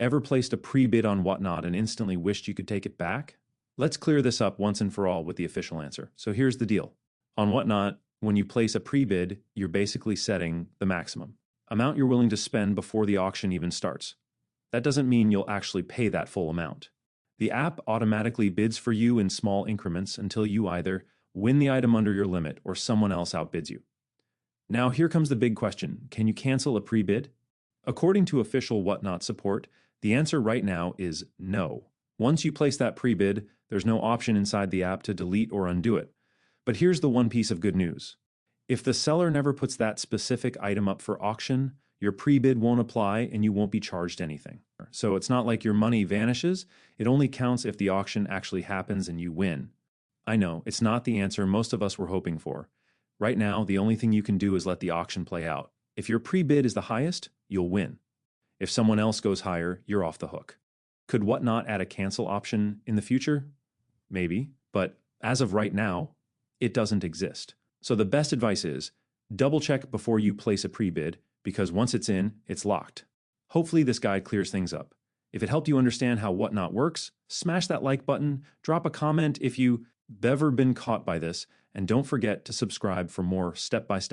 Ever placed a pre-bid on Whatnot and instantly wished you could take it back? Let's clear this up once and for all with the official answer. So here's the deal. On Whatnot, when you place a pre-bid, you're basically setting the maximum amount you're willing to spend before the auction even starts. That doesn't mean you'll actually pay that full amount. The app automatically bids for you in small increments until you either win the item under your limit or someone else outbids you. Now here comes the big question. Can you cancel a pre-bid? According to official Whatnot support, the answer right now is no. Once you place that pre-bid, there's no option inside the app to delete or undo it. But here's the one piece of good news. If the seller never puts that specific item up for auction, your pre-bid won't apply and you won't be charged anything. So it's not like your money vanishes, it only counts if the auction actually happens and you win. I know, it's not the answer most of us were hoping for. Right now, the only thing you can do is let the auction play out. If your pre-bid is the highest, you'll win. If someone else goes higher, you're off the hook. Could Whatnot add a cancel option in the future? Maybe, but as of right now, it doesn't exist. So the best advice is, double check before you place a pre-bid, because once it's in, it's locked. Hopefully this guide clears things up. If it helped you understand how Whatnot works, smash that like button, drop a comment if you've ever been caught by this, and don't forget to subscribe for more step-by-step